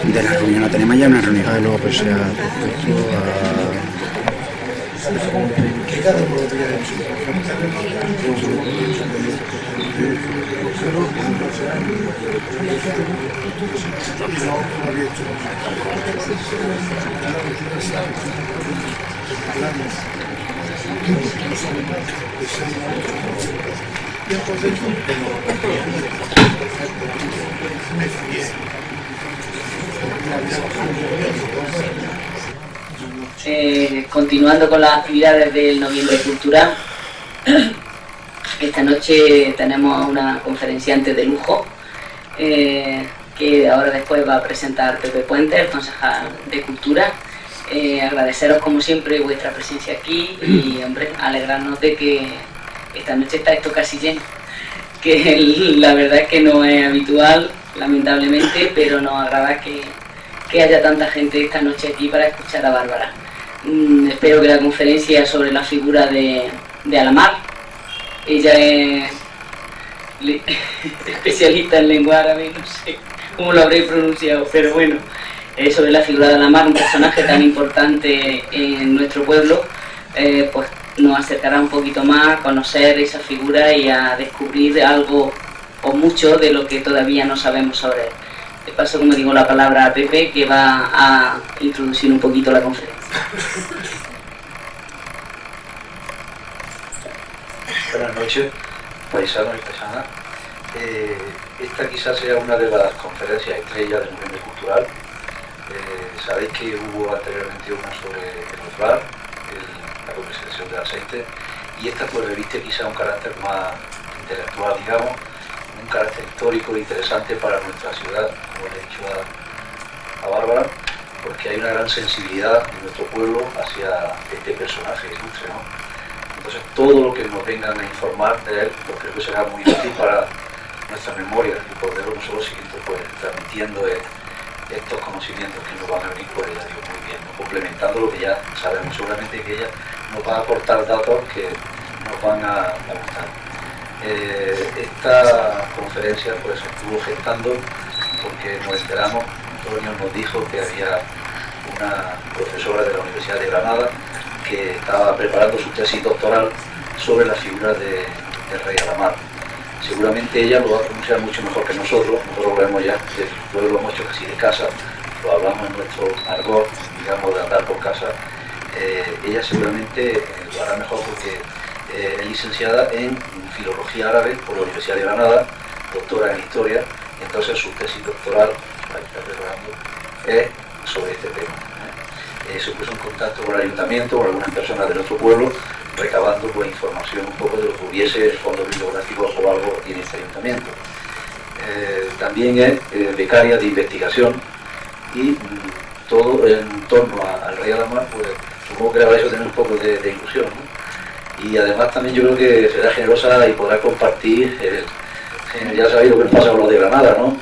De la reunión no tenemos ya una reunión. Ah, no, pues ya. Continuando con las actividades del Noviembre Cultural, esta noche tenemos una conferenciante de lujo que ahora después va a presentar Pepe Puente, el concejal de Cultura. Agradeceros como siempre vuestra presencia aquí y, hombre, alegrarnos de que esta noche está esto casi lleno, que la verdad es que no es habitual, lamentablemente, pero nos agrada que haya tanta gente esta noche aquí para escuchar a Bárbara. Espero que la conferencia sobre la figura de Alamar, ella es especialista en lengua árabe, no sé cómo lo habréis pronunciado, pero bueno, sobre la figura de Alamar, un personaje tan importante en nuestro pueblo, pues nos acercará un poquito más a conocer esa figura y a descubrir algo o mucho de lo que todavía no sabemos sobre él. De paso, como digo, la palabra a Pepe, que va a introducir un poquito la conferencia. Buenas noches, paisanos y paisanas. Esta quizás sea una de las conferencias estrellas del Noviembre Cultural. Sabéis que hubo anteriormente una sobre el Osbar, la comercialización del aceite, y esta pues reviste quizá un carácter más intelectual, digamos, un carácter histórico interesante para nuestra ciudad, como le he dicho a Bárbara, porque hay una gran sensibilidad en nuestro pueblo hacia este personaje ilustre, ¿no? Entonces todo lo que nos vengan a informar de él, pues creo que será muy útil para nuestra memoria y poder nosotros seguir pues, transmitiendo estos conocimientos que nos van a venir, pues ya digo, muy bien, ¿no? Complementando lo que ya sabemos. Seguramente que ella nos va a aportar datos que nos van a gustar. Esta conferencia pues estuvo gestando porque nos enteramos, Antonio nos dijo que había una profesora de la Universidad de Granada que estaba preparando su tesis doctoral sobre la figura del rey Alamar. Seguramente ella lo va a pronunciar mucho mejor que nosotros lo vemos ya, lo hemos hecho casi de casa, lo hablamos en nuestro argot, digamos, de andar por casa. Ella seguramente lo hará mejor porque es licenciada en Filología Árabe por la Universidad de Granada, doctora en Historia, y entonces su tesis doctoral, es sobre este tema. Se puso en contacto con el ayuntamiento, con algunas personas de nuestro pueblo, recabando pues, información un poco de lo que hubiese fondos bibliográficos o algo en este ayuntamiento. También es becaria de investigación y todo en torno al rey Alamar, pues supongo que le habrá hecho tener un poco de ilusión, ¿no? Y además también yo creo que será generosa y podrá compartir, ya sabéis lo que pasa con los de Granada, ¿no?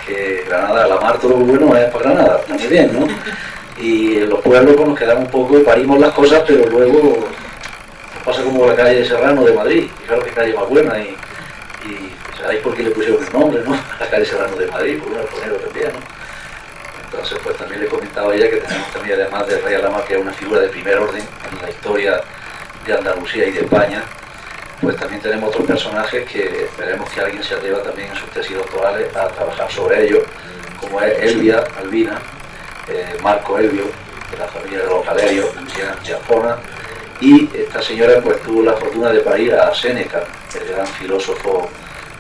Que Granada, Alamar, todo lo bueno es para Granada, está muy bien, ¿no? Y en los pueblos pues, nos quedamos un poco, parimos las cosas, pero luego nos pasa como la calle Serrano de Madrid, fijaros que calle más buena y sabéis por qué le pusieron el nombre, ¿no? La calle Serrano de Madrid, por un alfonero también, ¿no? Entonces pues también le he comentado a ella que tenemos también, además del rey Alamar, que es una figura de primer orden en la historia de Andalucía y de España, pues también tenemos otros personajes que esperemos que alguien se atreva también en sus tesis doctorales a trabajar sobre ellos, como es Elvia Albina, Marco Elvio, de la familia de los Galerios, de Afona, y esta señora pues tuvo la fortuna de parir a Séneca, el gran filósofo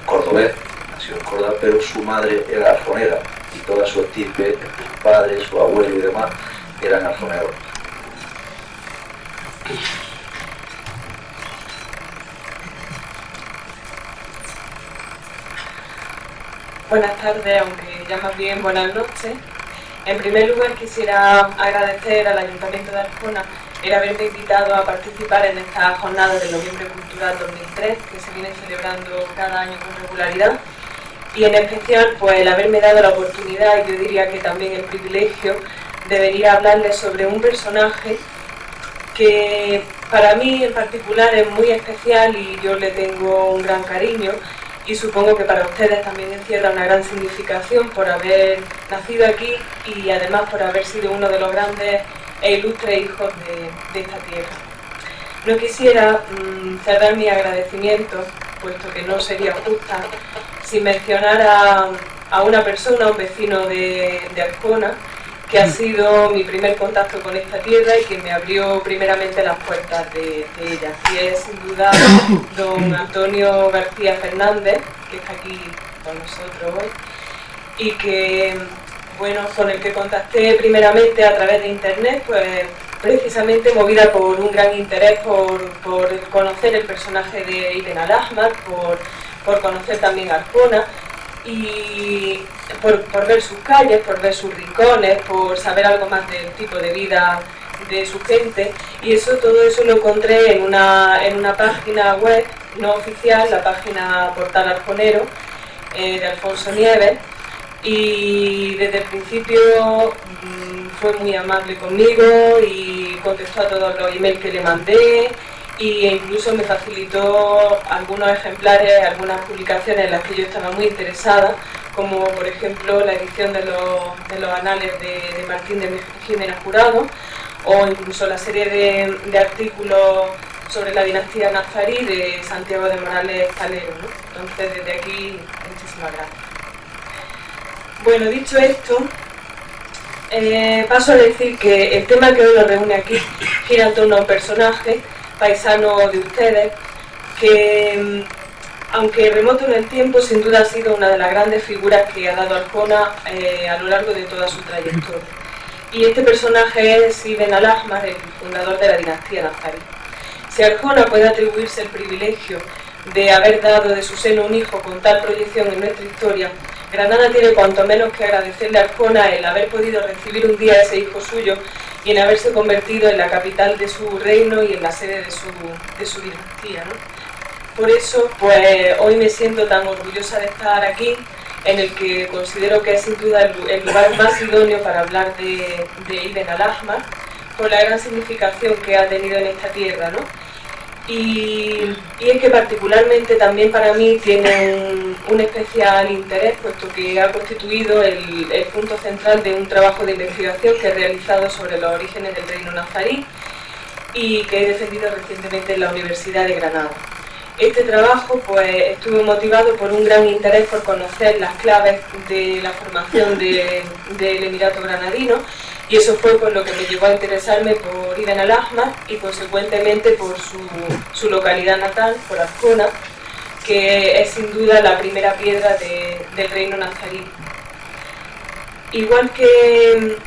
cordobés, nació en Córdoba, pero su madre era arjonera y toda su estirpe, su padre, su abuelo y demás, eran arjoneros. Buenas tardes, aunque ya más bien buenas noches. En primer lugar quisiera agradecer al Ayuntamiento de Arjona el haberme invitado a participar en esta jornada del Noviembre Cultural 2003 que se viene celebrando cada año con regularidad, y en especial pues el haberme dado la oportunidad, y yo diría que también el privilegio, de venir a hablarles sobre un personaje que para mí en particular es muy especial y yo le tengo un gran cariño, y supongo que para ustedes también encierra una gran significación por haber nacido aquí y además por haber sido uno de los grandes e ilustres hijos de esta tierra. No quisiera cerrar mi agradecimiento, puesto que no sería justa, sin mencionar a una persona, un vecino de Arjona, que ha sido mi primer contacto con esta tierra y que me abrió primeramente las puertas de ella. Y es sin duda don Antonio García Fernández, que está aquí con nosotros hoy, y que, bueno, con el que contacté primeramente a través de internet, pues precisamente movida por un gran interés por conocer el personaje de Ibn al-Ahmar, por conocer también Arjona, y por ver sus calles, por ver sus rincones, por saber algo más del tipo de vida de su gente, y todo eso lo encontré en una página web no oficial, la página Portal Arjonero de Alfonso Nieves, y desde el principio fue muy amable conmigo y contestó a todos los emails que le mandé, e incluso me facilitó algunos ejemplares, algunas publicaciones en las que yo estaba muy interesada, como por ejemplo la edición de los anales de Martín de Jiménez Jurado, o incluso la serie de artículos sobre la dinastía nazarí de Santiago de Morales Calero, ¿no? Entonces, desde aquí, muchísimas gracias. Bueno, dicho esto, paso a decir que el tema que hoy nos reúne aquí gira en torno a un personaje paisano de ustedes que, aunque remoto en el tiempo, sin duda ha sido una de las grandes figuras que ha dado Arjona a lo largo de toda su trayectoria. Y este personaje es Ibn al-Ahmar, el fundador de la dinastía nazarí. Si Arjona puede atribuirse el privilegio de haber dado de su seno un hijo con tal proyección en nuestra historia, Granada tiene cuanto menos que agradecerle a Arjona el haber podido recibir un día a ese hijo suyo y en haberse convertido en la capital de su reino y en la sede de su dinastía, ¿no? Por eso, pues hoy me siento tan orgullosa de estar aquí, en el que considero que es sin duda el lugar más idóneo para hablar de Ibn al-Ahmar, por la gran significación que ha tenido en esta tierra, ¿no? Y es que particularmente también para mí tiene un especial interés, puesto que ha constituido el punto central de un trabajo de investigación que he realizado sobre los orígenes del reino nazarí y que he defendido recientemente en la Universidad de Granada. Este trabajo pues estuvo motivado por un gran interés por conocer las claves de la formación del Emirato granadino, y eso fue por lo que me llevó a interesarme por Ibn al-Ahmar y consecuentemente por su localidad natal, por Arjona, que es sin duda la primera piedra del reino nazarí. Igual que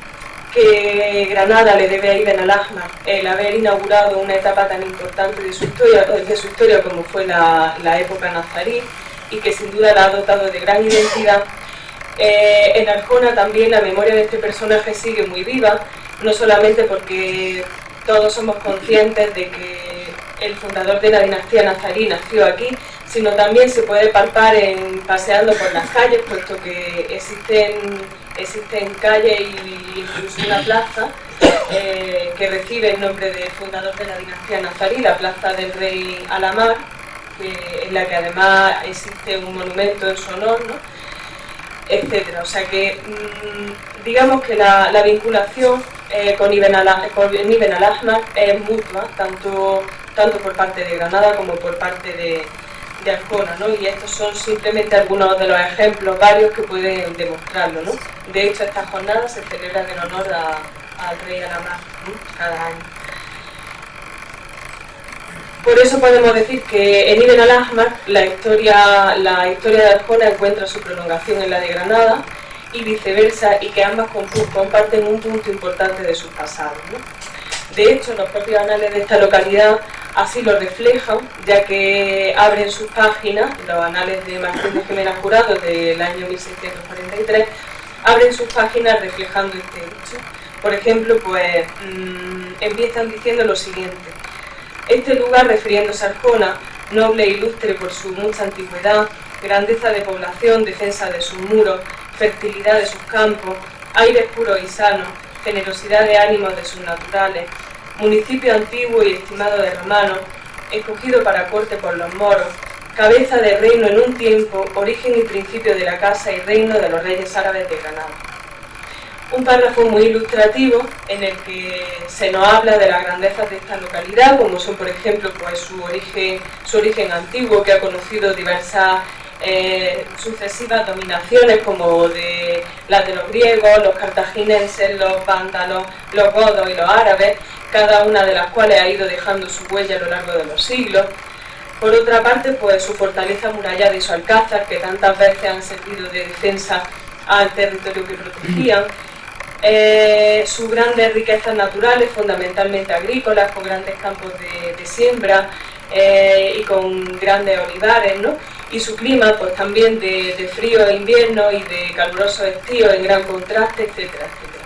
Granada le debe a Ibn al-Ahmar el haber inaugurado una etapa tan importante de su historia como fue la época nazarí, y que sin duda la ha dotado de gran identidad, en Arjona también la memoria de este personaje sigue muy viva, no solamente porque todos somos conscientes de que el fundador de la dinastía nazarí nació aquí, sino también se puede palpar paseando por las calles, puesto que existen calles e incluso una plaza que recibe el nombre del fundador de la dinastía nazarí, la plaza del rey Al-Ahmar, en la que además existe un monumento en su honor, ¿no? Etcétera. O sea que digamos que la vinculación con Ibn al-Ahmar es mutua, tanto por parte de Granada como por parte de Arjona, ¿no? Y estos son simplemente algunos de los ejemplos varios que pueden demostrarlo, ¿no? De hecho, estas jornadas se celebran en honor al rey Al-Ahmar, ¿no? Cada año. Por eso podemos decir que en Ibn al-Ahmar la historia de Arjona encuentra su prolongación en la de Granada y viceversa, y que ambas comparten un punto importante de sus pasados, ¿no? De hecho, los propios anales de esta localidad así lo reflejan, ya que abren sus páginas, los anales de Martín de Jiménez Jurado del año 1643, abren sus páginas reflejando este hecho. Por ejemplo, pues empiezan diciendo lo siguiente: este lugar, refiriéndose a Arjona, noble e ilustre por su mucha antigüedad, grandeza de población, defensa de sus muros, fertilidad de sus campos, aires puros y sanos, generosidad de ánimos de sus naturales, municipio antiguo y estimado de romanos, escogido para corte por los moros, cabeza de reino en un tiempo, origen y principio de la casa y reino de los reyes árabes de Granada. Un párrafo muy ilustrativo en el que se nos habla de las grandezas de esta localidad, como son, por ejemplo, pues, su origen antiguo, que ha conocido diversas sucesivas dominaciones, como las de los griegos, los cartagineses, los vándalos, los godos y los árabes, cada una de las cuales ha ido dejando su huella a lo largo de los siglos. Por otra parte, pues su fortaleza amurallada y su alcázar, que tantas veces han servido de defensa al territorio que protegían. Sus grandes riquezas naturales, fundamentalmente agrícolas, con grandes campos de siembra y con grandes olivares, ¿no? Y su clima, pues también de frío invierno y de caluroso estío en gran contraste, etcétera, etcétera.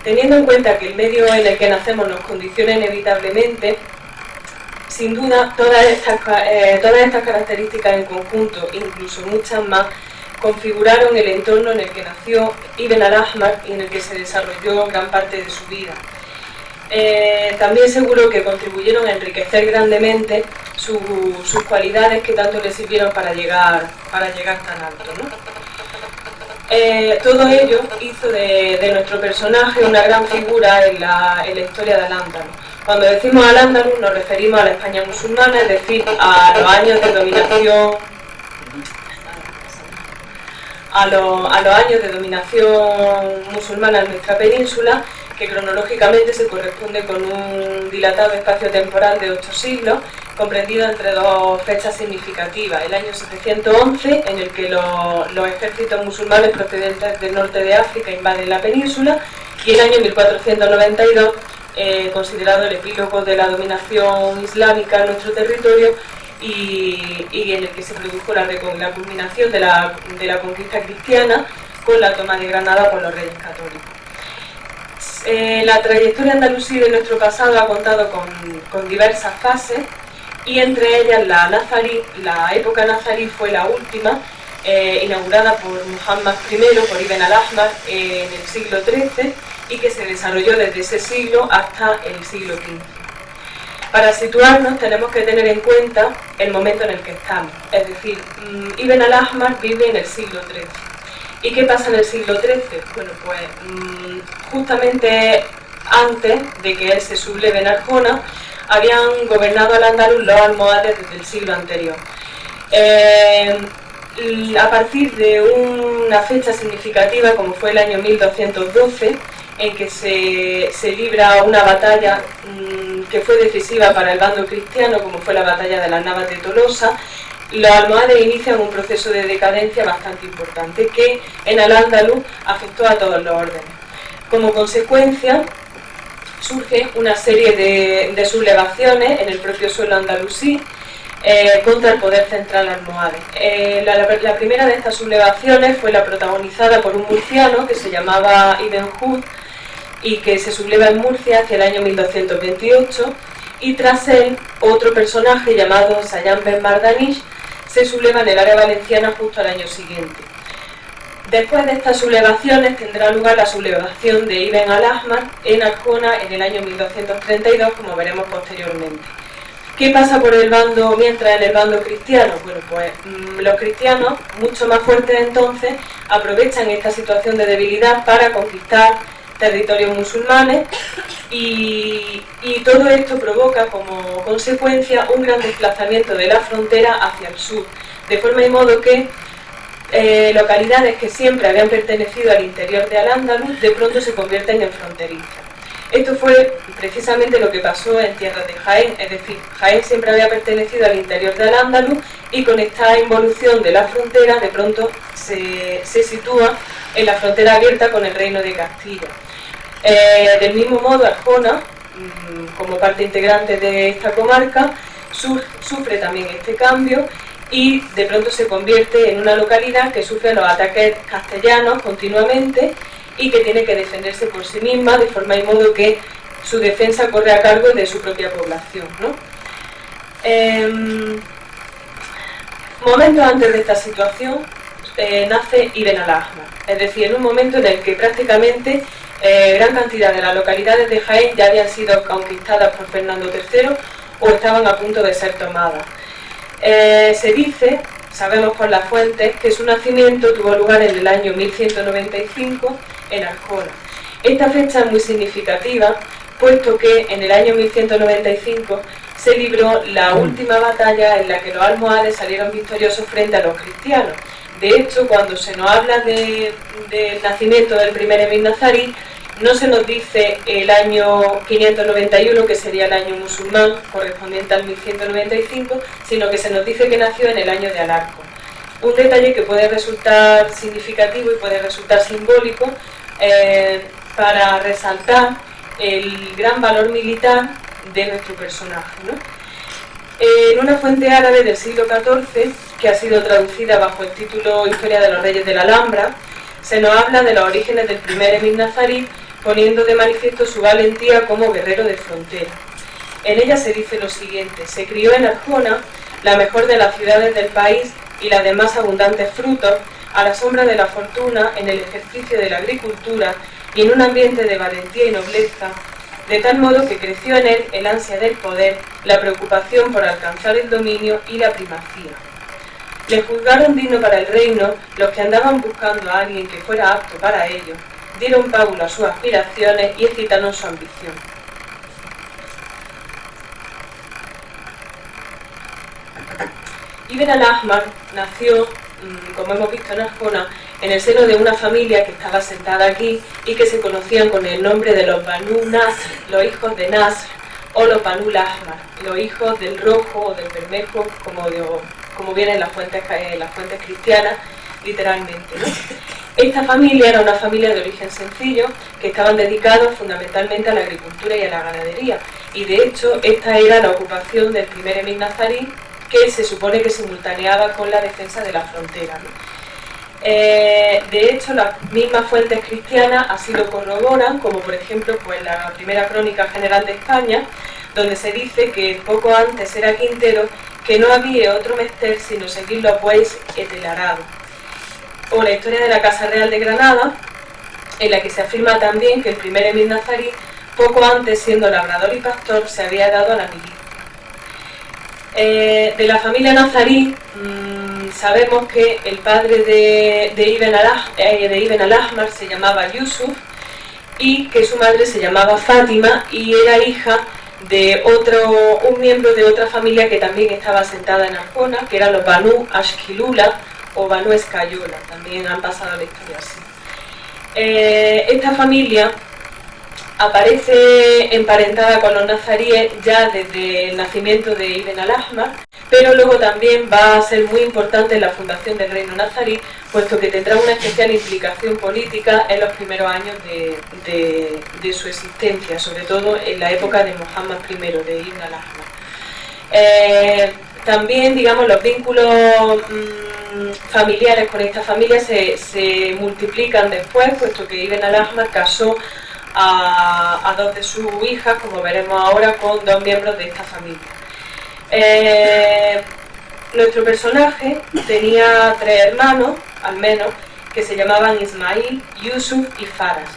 Teniendo en cuenta que el medio en el que nacemos nos condiciona inevitablemente, sin duda todas estas características en conjunto, incluso muchas más, configuraron el entorno en el que nació Ibn al-Ahmar y en el que se desarrolló gran parte de su vida. También seguro que contribuyeron a enriquecer grandemente sus cualidades que tanto le sirvieron para llegar tan alto, ¿no? Todo ello hizo de nuestro personaje una gran figura en la historia de Al-Ándalus. Cuando decimos Al-Ándalus nos referimos a la España musulmana, es decir, a los años de dominación musulmana en nuestra península, que cronológicamente se corresponde con un dilatado espacio temporal de 8 siglos, comprendido entre dos fechas significativas: el año 711, en el que los ejércitos musulmanes procedentes del norte de África invaden la península, y el año 1492, considerado el epílogo de la dominación islámica en nuestro territorio, y en el que se produjo la culminación de la conquista cristiana con la toma de Granada por los reyes católicos. La trayectoria andalusí de nuestro pasado ha contado con diversas fases, y entre ellas la época nazarí fue la última, inaugurada por Muhammad I, por Ibn al-Ahmar, en el siglo XIII, y que se desarrolló desde ese siglo hasta el siglo XV. Para situarnos tenemos que tener en cuenta el momento en el que estamos, es decir, Ibn al-Ahmar vive en el siglo XIII. ¿Y qué pasa en el siglo XIII? Bueno, pues justamente antes de que él se subleve en Arjona, habían gobernado al-Ándalus los almohades desde el siglo anterior. A partir de una fecha significativa, como fue el año 1212, en que se libra una batalla que fue decisiva para el bando cristiano, como fue la batalla de las Navas de Tolosa, los almohades inician un proceso de decadencia bastante importante que en Al-Ándalus afectó a todos los órdenes. Como consecuencia, surge una serie de sublevaciones en el propio suelo andalusí contra el poder central almohade. La primera de estas sublevaciones fue la protagonizada por un murciano que se llamaba Ibn Hud, y que se subleva en Murcia hacia el año 1228, y tras él otro personaje llamado Sayán Ben Mardanish se subleva en el área valenciana justo al año siguiente. Después de estas sublevaciones tendrá lugar la sublevación de Ibn al-Ahmar en Arjona en el año 1232, como veremos posteriormente. ¿Qué pasa mientras en el bando cristiano? Bueno, pues los cristianos, mucho más fuertes entonces, aprovechan esta situación de debilidad para conquistar territorios musulmanes, y todo esto provoca como consecuencia un gran desplazamiento de la frontera hacia el sur, de forma y modo que localidades que siempre habían pertenecido al interior de Al-Ándalus de pronto se convierten en fronterizas. Esto fue precisamente lo que pasó en tierras de Jaén, es decir, Jaén siempre había pertenecido al interior de Al-Ándalus, y con esta involución de la frontera de pronto se sitúa en la frontera abierta con el reino de Castilla. Del mismo modo, Arjona, como parte integrante de esta comarca, sufre también este cambio, y de pronto se convierte en una localidad que sufre los ataques castellanos continuamente y que tiene que defenderse por sí misma, de forma y modo que su defensa corre a cargo de su propia población, ¿no? Momentos antes de esta situación nace Ibn al-Ahmar, es decir, en un momento en el que prácticamente gran cantidad de las localidades de Jaén ya habían sido conquistadas por Fernando III o estaban a punto de ser tomadas. Se dice, sabemos por las fuentes, que su nacimiento tuvo lugar en el año 1195 en Arjona. Esta fecha es muy significativa, puesto que en el año 1195 se libró la última batalla en la que los almohades salieron victoriosos frente a los cristianos. De hecho, cuando se nos habla del nacimiento del primer emir nazarí, no se nos dice el año 591, que sería el año musulmán, correspondiente al 1195, sino que se nos dice que nació en el año de Alarco. Un detalle que puede resultar significativo y puede resultar simbólico para resaltar el gran valor militar de nuestro personaje, ¿no? En una fuente árabe del siglo XIV, que ha sido traducida bajo el título Historia de los Reyes de la Alhambra, se nos habla de los orígenes del primer emir nazarí, poniendo de manifiesto su valentía como guerrero de frontera. En ella se dice lo siguiente: se crió en Arjona, la mejor de las ciudades del país y la de más abundantes frutos, a la sombra de la fortuna, en el ejercicio de la agricultura y en un ambiente de valentía y nobleza, de tal modo que creció en él el ansia del poder, la preocupación por alcanzar el dominio y la primacía. Le juzgaron digno para el reino los que andaban buscando a alguien que fuera apto para ello, dieron pábulo a sus aspiraciones y excitaron su ambición. Ibn al-Ahmar nació, como hemos visto en Arjona, en el seno de una familia que estaba sentada aquí y que se conocían con el nombre de los Banu Nasr, los hijos de Nasr, o los Banu al-Ahmar, los hijos del rojo o del bermejo, como viene en las fuentes cristianas, literalmente, ¿no? Esta familia era una familia de origen sencillo, que estaban dedicados fundamentalmente a la agricultura y a la ganadería, y de hecho esta era la ocupación del primer emir nazarí, que se supone que simultaneaba con la defensa de la frontera, ¿no? De hecho, las mismas fuentes cristianas así lo corroboran, como por ejemplo pues, la primera crónica general de España, donde se dice que poco antes era Quintero, que no había otro menester sino seguir los bueyes et el arado. O la historia de la Casa Real de Granada, en la que se afirma también que el primer emir nazarí, poco antes siendo labrador y pastor, se había dado a la milicia. De la familia nazarí sabemos que el padre de Ibn al-Ahmar se llamaba Yusuf y que su madre se llamaba Fátima y era hija de un miembro de otra familia que también estaba asentada en Arjona, que eran los Banu Ashkilula o Banu Escayola, también han pasado la historia así. Esta familia aparece emparentada con los nazaríes ya desde el nacimiento de Ibn al-Ahmar, pero luego también va a ser muy importante en la fundación del reino nazarí, puesto que tendrá una especial implicación política en los primeros años de su existencia, sobre todo en la época de Muhammad I, de Ibn al-Ahmar. También, digamos, los vínculos familiares con esta familia se multiplican después, puesto que Ibn al-Ahmar casó a dos de sus hijas, como veremos ahora, con dos miembros de esta familia. Nuestro personaje tenía 3 hermanos, al menos, que se llamaban Ismail, Yusuf y Faras.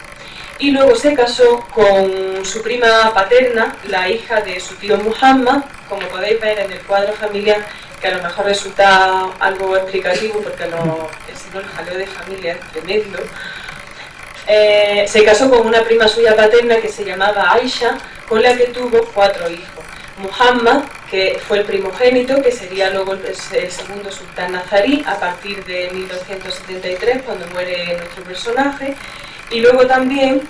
Y luego se casó con su prima paterna, la hija de su tío Muhammad, como podéis ver en el cuadro familiar, que a lo mejor resulta algo explicativo, porque si no el jaleo de familia es tremendo. Se casó con una prima suya paterna que se llamaba Aisha, con la que tuvo 4 hijos. Muhammad, que fue el primogénito, que sería luego el segundo sultán nazarí a partir de 1273, cuando muere nuestro personaje, y luego también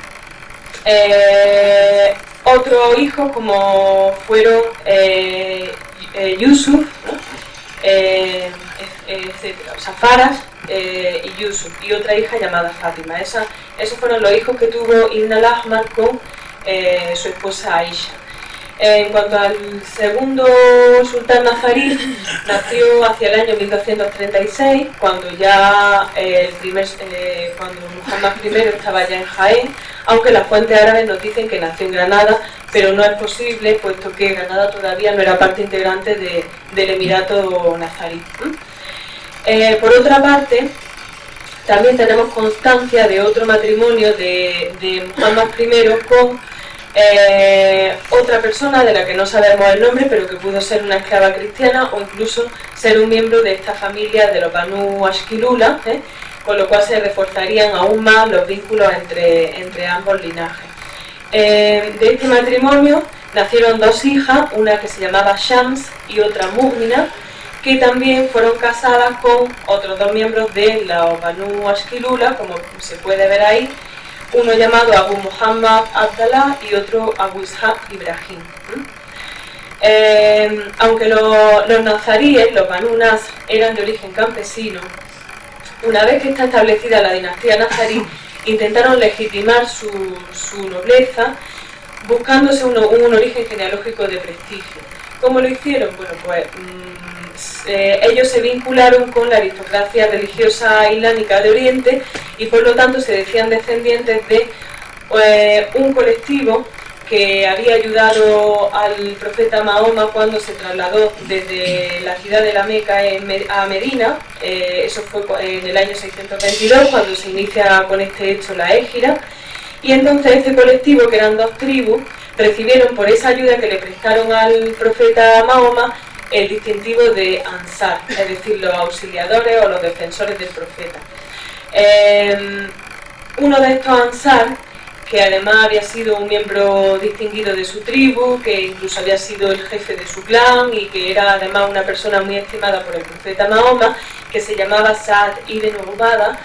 otros hijos como fueron Yusuf, ¿no? Etcétera, o sea, Faras y Yusuf, y otra hija llamada Fátima. Esos fueron los hijos que tuvo Ibn al-Ahmar con su esposa Aisha. En cuanto al segundo sultán nazarí, nació hacia el año 1236, cuando ya cuando Muhammad I estaba ya en Jaén, aunque las fuentes árabes nos dicen que nació en Granada, pero no es posible, puesto que Granada todavía no era parte integrante del Emirato nazarí. Por otra parte, también tenemos constancia de otro matrimonio de Muhammad I con otra persona de la que no sabemos el nombre, pero que pudo ser una esclava cristiana o incluso ser un miembro de esta familia de los Banu Ashkilula, con lo cual se reforzarían aún más los vínculos entre ambos linajes. De este matrimonio nacieron dos hijas, una que se llamaba Shams y otra Mu'mina, que también fueron casadas con otros dos miembros de los Banu Ashkilula, como se puede ver ahí, uno llamado Abu Muhammad Abdallah y otro Abu Ishaq Ibrahim. Aunque los nazaríes, los Banu Nasr, eran de origen campesino, una vez que está establecida la dinastía nazarí, intentaron legitimar su nobleza buscándose un origen genealógico de prestigio. ¿Cómo lo hicieron? Bueno, pues ellos se vincularon con la aristocracia religiosa islámica de Oriente y por lo tanto se decían descendientes de un colectivo que había ayudado al profeta Mahoma cuando se trasladó desde la ciudad de la Meca a Medina. Eso fue en el año 622 cuando se inicia con este hecho la Égira, y entonces este colectivo, que eran dos tribus, recibieron por esa ayuda que le prestaron al profeta Mahoma el distintivo de Ansar, es decir, los auxiliadores o los defensores del profeta. Uno de estos Ansar, que además había sido un miembro distinguido de su tribu, que incluso había sido el jefe de su clan y que era además una persona muy estimada por el profeta Mahoma, que se llamaba Sa'd ibn Ubada,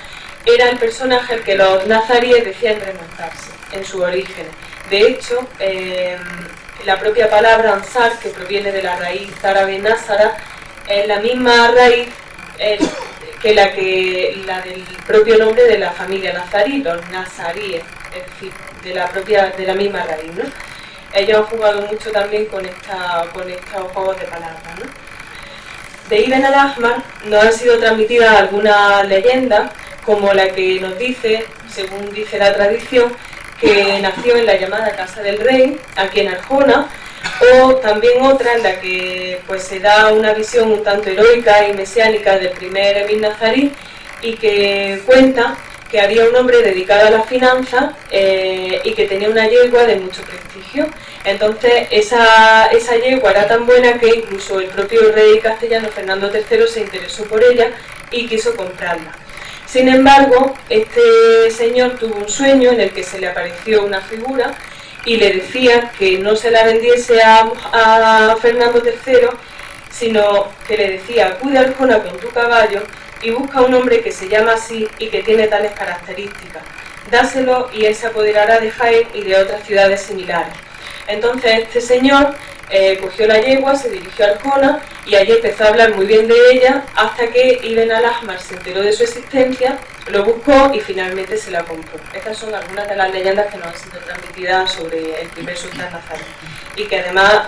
era el personaje al que los nazaríes decían remontarse en su origen. De hecho, la propia palabra Ansar, que proviene de la raíz árabe Nazara, es la misma raíz que la del propio nombre de la familia nazarí, los nazaríes, es decir, de la misma raíz, ¿no? Ellos han jugado mucho también con estos juegos de palabras, ¿no? De Ibn al-Ahmar nos han sido transmitidas algunas leyendas, como la que nos dice, según dice la tradición, que nació en la llamada Casa del Rey, aquí en Arjona, o también otra en la que pues se da una visión un tanto heroica y mesiánica del primer emir nazarí, y que cuenta que había un hombre dedicado a la finanza y que tenía una yegua de mucho prestigio. Entonces esa yegua era tan buena que incluso el propio rey castellano Fernando III se interesó por ella y quiso comprarla. Sin embargo, este señor tuvo un sueño en el que se le apareció una figura y le decía que no se la vendiese a Fernando III, sino que le decía: acude a Arjona con tu caballo y busca un hombre que se llama así y que tiene tales características. Dáselo y él se apoderará de Jaén y de otras ciudades similares. Entonces este señor cogió la yegua, se dirigió a Arjona y allí empezó a hablar muy bien de ella, hasta que Ibn al-Ahmar se enteró de su existencia, lo buscó y finalmente se la compró. Estas son algunas de las leyendas que nos han sido transmitidas sobre el primer sultán nazarí y que además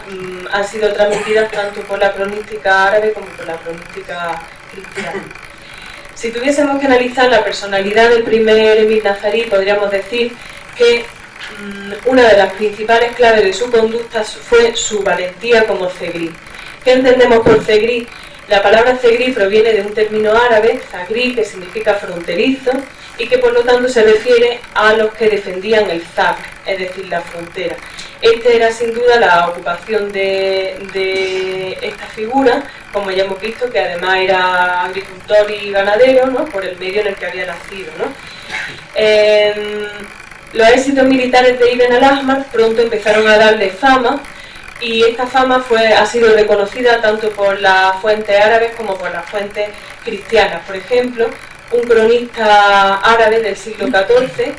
han sido transmitidas tanto por la cronística árabe como por la cronística cristiana. Si tuviésemos que analizar la personalidad del primer emir nazarí, podríamos decir que una de las principales claves de su conducta fue su valentía como zegrí. ¿Qué entendemos por zegrí? La palabra zegrí proviene de un término árabe, zagrí, que significa fronterizo, y que por lo tanto se refiere a los que defendían el zag, es decir, la frontera. Esta era sin duda la ocupación de esta figura, como ya hemos visto, que además era agricultor y ganadero, ¿no?, por el medio en el que había nacido, ¿no? Los éxitos militares de Ibn al-Ahmar pronto empezaron a darle fama, y esta fama ha sido reconocida tanto por las fuentes árabes como por las fuentes cristianas. Por ejemplo, un cronista árabe del siglo XIV,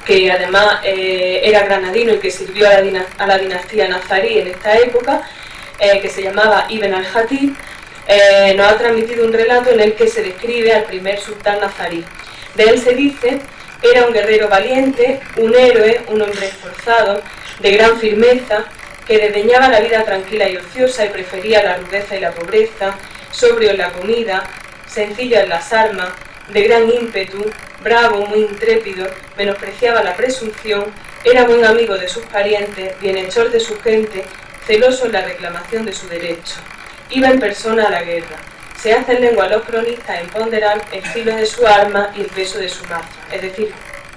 que además era granadino y que sirvió a la dinastía nazarí en esta época, que se llamaba Ibn al-Hatib, nos ha transmitido un relato en el que se describe al primer sultán nazarí. De él se dice: era un guerrero valiente, un héroe, un hombre esforzado, de gran firmeza, que desdeñaba la vida tranquila y ociosa y prefería la rudeza y la pobreza, sobrio en la comida, sencillo en las armas, de gran ímpetu, bravo, muy intrépido, menospreciaba la presunción, era buen amigo de sus parientes, bienhechor de su gente, celoso en la reclamación de su derecho. Iba en persona a la guerra. se hace en lengua los cronistas en ponderar el filo de su arma y el peso de su marcha. Es decir,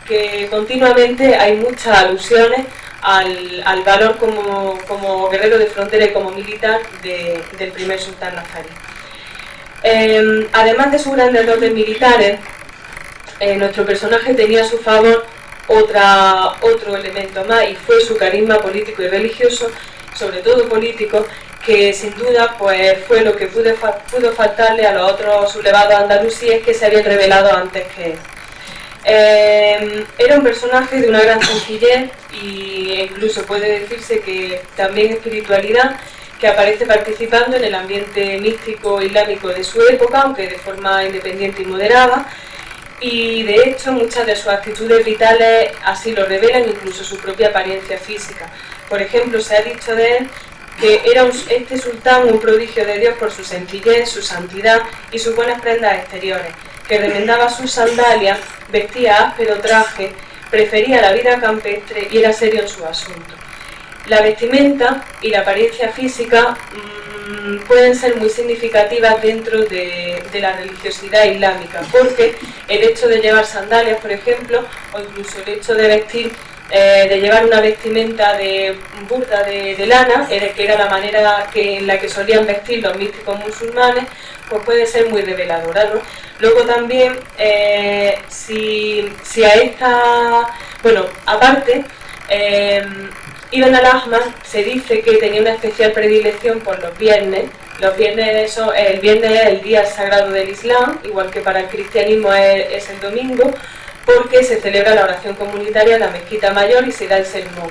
que continuamente hay muchas alusiones al valor como guerrero de frontera y como militar del primer sultán nazarí. Además de sus grandes dotes militares, nuestro personaje tenía a su favor otro elemento más, y fue su carisma político y religioso, sobre todo político, que sin duda pues fue lo que pudo faltarle a los otros sublevados andalusíes que se habían revelado antes que él. Era un personaje de una gran sencillez e incluso puede decirse que también espiritualidad, que aparece participando en el ambiente místico islámico de su época, aunque de forma independiente y moderada, y de hecho muchas de sus actitudes vitales así lo revelan, incluso su propia apariencia física. Por ejemplo, se ha dicho de él que era este sultán un prodigio de Dios por su sencillez, su santidad y sus buenas prendas exteriores, que remendaba sus sandalias, vestía áspero traje, prefería la vida campestre y era serio en su asunto. La vestimenta y la apariencia física pueden ser muy significativas dentro de la religiosidad islámica, porque el hecho de llevar sandalias, por ejemplo, o incluso el hecho de vestir, de llevar una vestimenta de burda de lana, que era la manera en la que solían vestir los místicos musulmanes, pues puede ser muy reveladora, ¿no? Luego también, si a esta... Bueno, aparte, Ibn al-Ahmar se dice que tenía una especial predilección por los viernes. El viernes es el día sagrado del Islam, igual que para el cristianismo es el domingo, porque se celebra la oración comunitaria en la mezquita mayor y se da el sermón.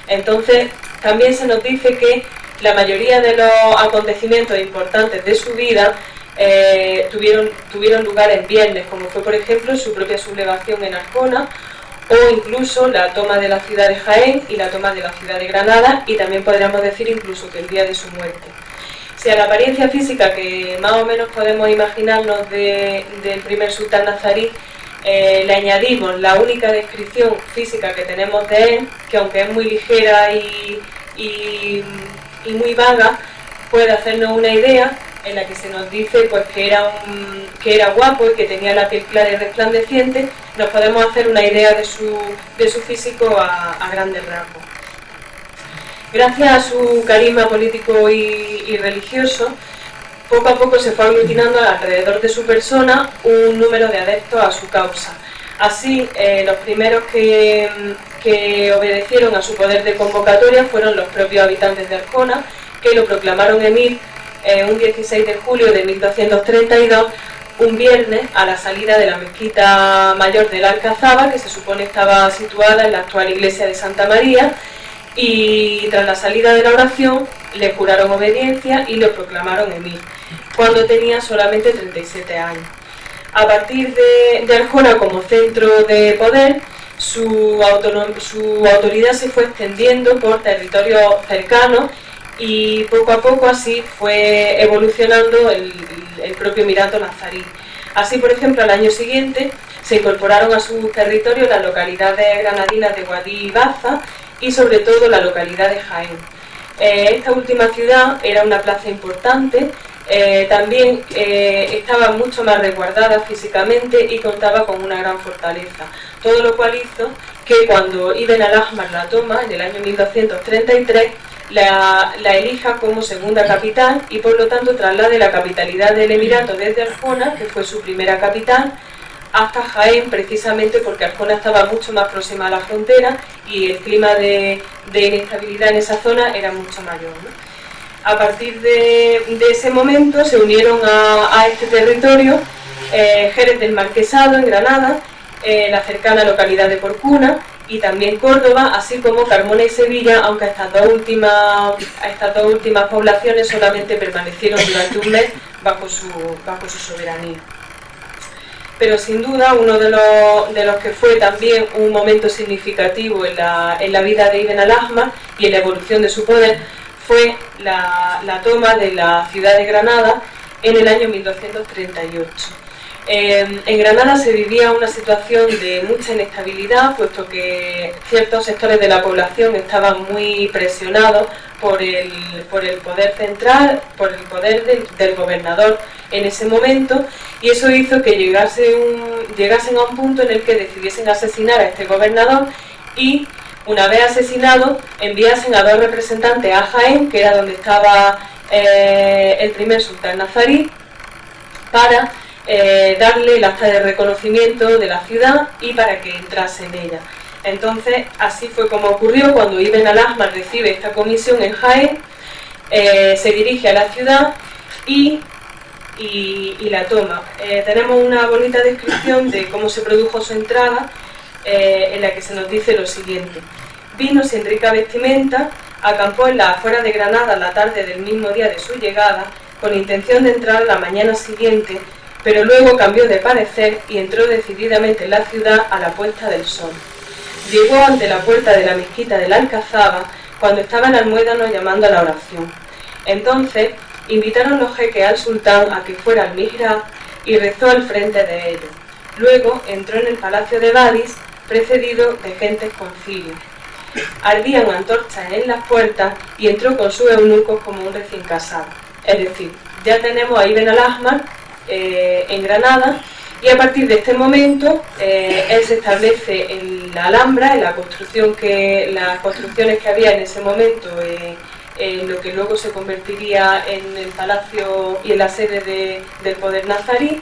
Entonces, también se nos dice que la mayoría de los acontecimientos importantes de su vida tuvieron lugar en viernes, como fue, por ejemplo, su propia sublevación en Arjona, o incluso la toma de la ciudad de Jaén y la toma de la ciudad de Granada, y también podríamos decir incluso que el día de su muerte. Si a la apariencia física que más o menos podemos imaginarnos del primer sultán nazarí le añadimos la única descripción física que tenemos de él, que aunque es muy ligera y muy vaga, puede hacernos una idea en la que se nos dice pues que era guapo y que tenía la piel clara y resplandeciente. Nos podemos hacer una idea de su físico a grandes rasgos. Gracias a su carisma político y religioso, poco a poco se fue aglutinando alrededor de su persona un número de adeptos a su causa. Así, los primeros que obedecieron a su poder de convocatoria fueron los propios habitantes de Arjona, que lo proclamaron emir un 16 de julio de 1232, un viernes, a la salida de la mezquita mayor de la Alcazaba, que se supone estaba situada en la actual iglesia de Santa María, y tras la salida de la oración le juraron obediencia y lo proclamaron emir, cuando tenía solamente 37 años. A partir de Arjona como centro de poder, su autoridad se fue extendiendo por territorios cercanos, y poco a poco así fue evolucionando el propio emirato nazarí. Así, por ejemplo, al año siguiente se incorporaron a su territorio las localidades granadinas de Guadí y Baza, y sobre todo la localidad de Jaén. Esta última ciudad era una plaza importante, también estaba mucho más resguardada físicamente y contaba con una gran fortaleza, todo lo cual hizo que cuando Ibn al-Ahmar la toma en el año 1233 la elija como segunda capital, y por lo tanto traslade la capitalidad del emirato desde Arjona, que fue su primera capital, hasta Jaén, precisamente porque Arjona estaba mucho más próxima a la frontera y el clima de inestabilidad en esa zona era mucho mayor, ¿no? A partir de ese momento se unieron a este territorio Jerez del Marquesado en Granada, la cercana localidad de Porcuna, y también Córdoba, así como Carmona y Sevilla, aunque estas dos últimas poblaciones solamente permanecieron durante un mes bajo su soberanía. Pero sin duda uno de los que fue también un momento significativo en la vida de Ibn al-Ahmar y en la evolución de su poder fue la toma de la ciudad de Granada en el año 1238. En Granada se vivía una situación de mucha inestabilidad, puesto que ciertos sectores de la población estaban muy presionados por el poder central, por el poder del gobernador en ese momento, y eso hizo que llegasen a un punto en el que decidiesen asesinar a este gobernador y, una vez asesinado, enviasen a 2 representantes a Jaén, que era donde estaba el primer sultán nazarí, para darle el acta de reconocimiento de la ciudad y para que entrase en ella. Entonces, así fue como ocurrió cuando Ibn al-Ahmar recibe esta comisión en Jaén, se dirige a la ciudad y la toma. Tenemos una bonita descripción de cómo se produjo su entrada, en la que se nos dice lo siguiente: vino sin rica vestimenta, acampó en las afueras de Granada la tarde del mismo día de su llegada, con intención de entrar la mañana siguiente, pero luego cambió de parecer y entró decididamente en la ciudad a la puesta del sol. Llegó ante la puerta de la mezquita de la Alcazaba cuando estaban almuédanos llamando a la oración. Entonces invitaron los jeques al sultán a que fuera al mihrab y rezó al frente de ellos. Luego entró en el palacio de Badis, precedido de gentes con cirios. Ardían antorchas en las puertas y entró con sus eunucos como un recién casado. Es decir, ya tenemos a Ibn al-Ahmar en Granada, y a partir de este momento él se establece en la Alhambra, en las construcciones que había en ese momento, en lo que luego se convertiría en el palacio y en la sede del poder nazarí.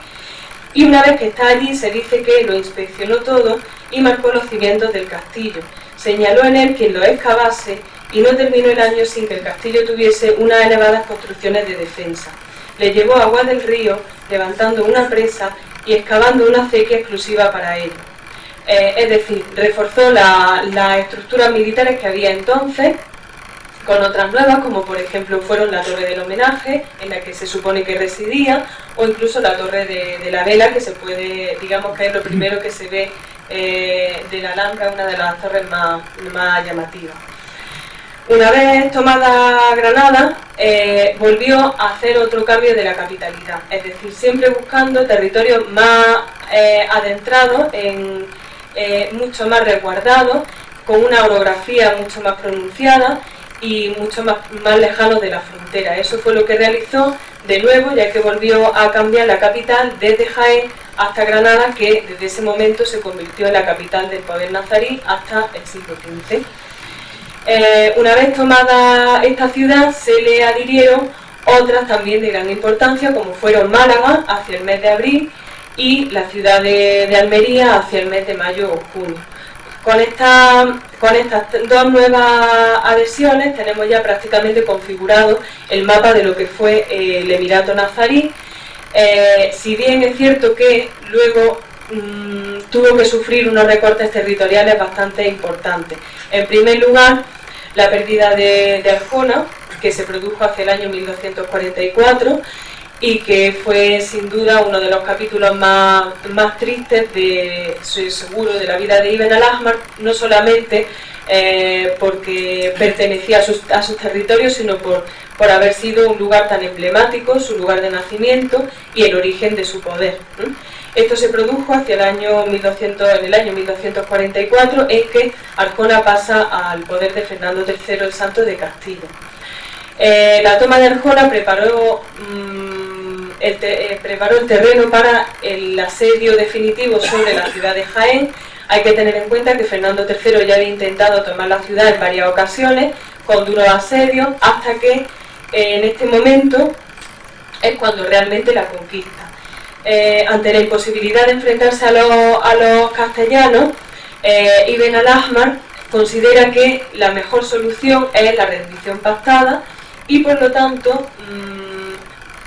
Y una vez que está allí, se dice que lo inspeccionó todo y marcó los cimientos del castillo. Señaló en él quien lo excavase y no terminó el año sin que el castillo tuviese unas elevadas construcciones de defensa. Le llevó agua del río, levantando una presa y excavando una acequia exclusiva para ello. Es decir, reforzó las estructuras militares que había entonces con otras nuevas, como por ejemplo fueron la Torre del Homenaje, en la que se supone que residía, o incluso la Torre de la Vela, que se puede, digamos que es lo primero que se ve de la Alhambra, una de las torres más llamativas. Una vez tomada Granada, volvió a hacer otro cambio de la capitalidad, es decir, siempre buscando territorios más adentrados, mucho más resguardados, con una orografía mucho más pronunciada y mucho más lejanos de la frontera. Eso fue lo que realizó de nuevo, ya que volvió a cambiar la capital desde Jaén hasta Granada, que desde ese momento se convirtió en la capital del poder nazarí hasta el siglo XV. Una vez tomada esta ciudad, se le adhirieron otras también de gran importancia, como fueron Málaga hacia el mes de abril y la ciudad de Almería hacia el mes de mayo o junio. Con estas 2 nuevas adhesiones tenemos ya prácticamente configurado el mapa de lo que fue el Emirato nazarí. Si bien es cierto que luego tuvo que sufrir unos recortes territoriales bastante importantes. En primer lugar, la pérdida de Arjona, que se produjo hacia el año 1244 y que fue sin duda uno de los capítulos más tristes seguro de la vida de Ibn al-Ahmar, no solamente porque pertenecía a sus territorios, sino por haber sido un lugar tan emblemático, su lugar de nacimiento y el origen de su poder. Esto se produjo hacia el año 1244, en que Arjona pasa al poder de Fernando III el Santo de Castilla. La toma de Arjona preparó el terreno para el asedio definitivo sobre la ciudad de Jaén. Hay que tener en cuenta que Fernando III ya había intentado tomar la ciudad en varias ocasiones, con duros asedios, hasta que en este momento es cuando realmente la conquista. Ante la imposibilidad de enfrentarse a los castellanos, Ibn al-Ahmar considera que la mejor solución es la rendición pactada y por lo tanto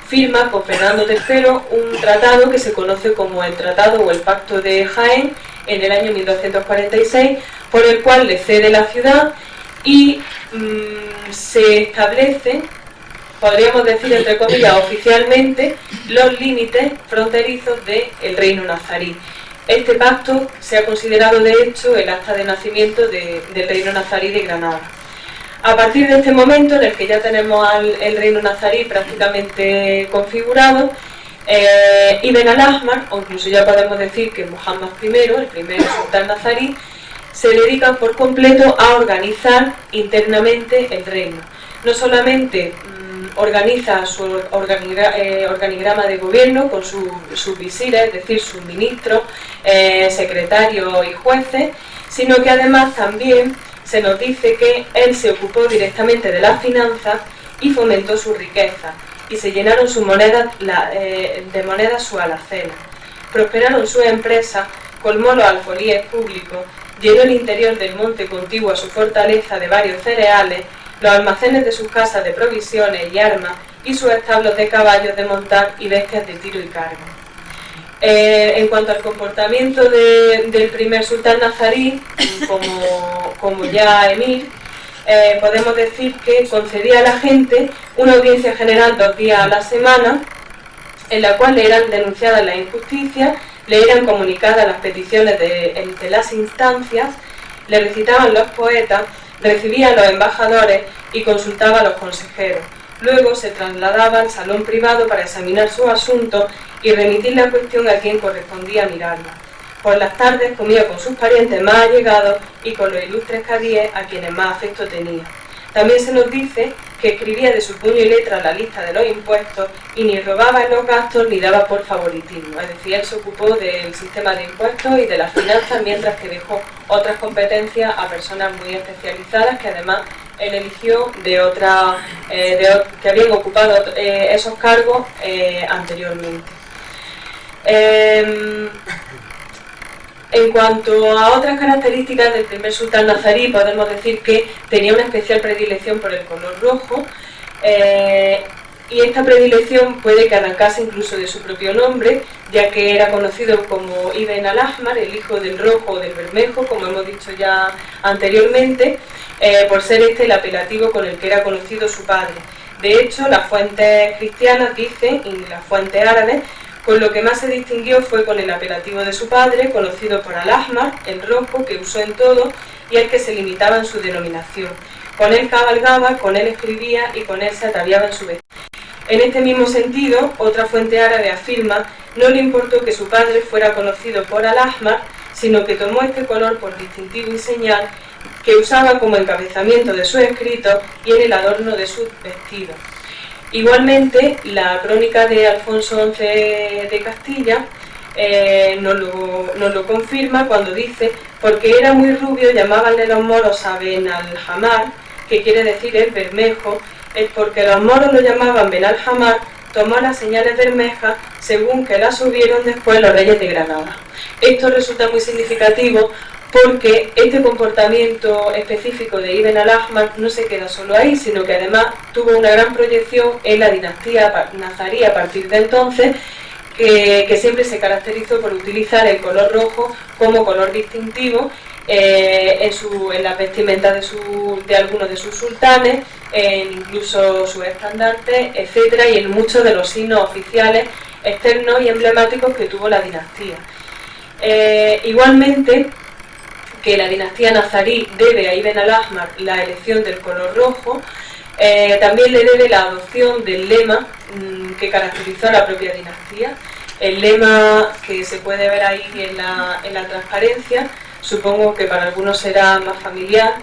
firma con Fernando III un tratado que se conoce como el Tratado o el Pacto de Jaén en el año 1246, por el cual le cede la ciudad y se establecen, podríamos decir entre comillas oficialmente, los límites fronterizos del reino nazarí. Este pacto se ha considerado de hecho el acta de nacimiento del reino nazarí de Granada. A partir de este momento en el que ya tenemos el reino nazarí prácticamente configurado, Ibn al-Ahmar, o incluso ya podemos decir que Muhammad I, el primer sultán nazarí, se dedican por completo a organizar internamente el reino. No solamente organiza su organigrama de gobierno con sus visires, es decir, sus ministros, secretarios y jueces, sino que además también se nos dice que él se ocupó directamente de las finanzas y fomentó su riqueza, y se llenaron sus monedas, de monedas sus alacenas. Prosperaron sus empresas, colmó los alfolíes públicos, llenó el interior del monte contiguo a su fortaleza de varios cereales, los almacenes de sus casas de provisiones y armas, y sus establos de caballos de montar y bestias de tiro y carga. En cuanto al comportamiento del primer sultán nazarí, como ya emir, podemos decir que concedía a la gente una audiencia general 2 días a la semana, en la cual le eran denunciadas las injusticias, le eran comunicadas las peticiones de las instancias, le recitaban los poetas, recibía a los embajadores y consultaba a los consejeros. Luego se trasladaba al salón privado para examinar sus asuntos y remitir la cuestión a quien correspondía mirarla. Por las tardes comía con sus parientes más allegados y con los ilustres cadíes a quienes más afecto tenía. También se nos dice que escribía de su puño y letra la lista de los impuestos y ni robaba en los gastos ni daba por favoritismo. Es decir, él se ocupó del sistema de impuestos y de las finanzas, mientras que dejó otras competencias a personas muy especializadas que además él eligió que habían ocupado esos cargos anteriormente. En cuanto a otras características del primer sultán nazarí, podemos decir que tenía una especial predilección por el color rojo, y esta predilección puede que arrancase incluso de su propio nombre, ya que era conocido como Ibn al-Ahmar, el hijo del rojo o del bermejo, como hemos dicho ya anteriormente, por ser este el apelativo con el que era conocido su padre. De hecho, las fuentes cristianas dicen, y las fuentes árabes, con lo que más se distinguió fue con el apelativo de su padre, conocido por al-Ahmar, el rojo, que usó en todo y al que se limitaba en su denominación. Con él cabalgaba, con él escribía y con él se ataviaba en su vestido. En este mismo sentido, otra fuente árabe afirma, no le importó que su padre fuera conocido por al-Ahmar, sino que tomó este color por distintivo y señal que usaba como encabezamiento de sus escritos y en el adorno de sus vestidos. Igualmente, la crónica de Alfonso XI de Castilla nos lo confirma cuando dice, porque era muy rubio, llamabanle los moros a Ben al-Hamar, que quiere decir el bermejo, es porque los moros lo llamaban Ben al-Hamar, tomó las señales bermejas según que las subieron después los reyes de Granada. Esto resulta muy significativo porque este comportamiento específico de Ibn al-Ahmar no se queda solo ahí, sino que además tuvo una gran proyección en la dinastía nazarí a partir de entonces, que siempre se caracterizó por utilizar el color rojo como color distintivo en las vestimentas de algunos de sus sultanes, incluso sus estandartes, etcétera, y en muchos de los signos oficiales externos y emblemáticos que tuvo la dinastía. Igualmente, que la dinastía nazarí debe a Ibn al-Ahmar la elección del color rojo, también le debe la adopción del lema que caracterizó a la propia dinastía. El lema que se puede ver ahí en la transparencia, supongo que para algunos será más familiar.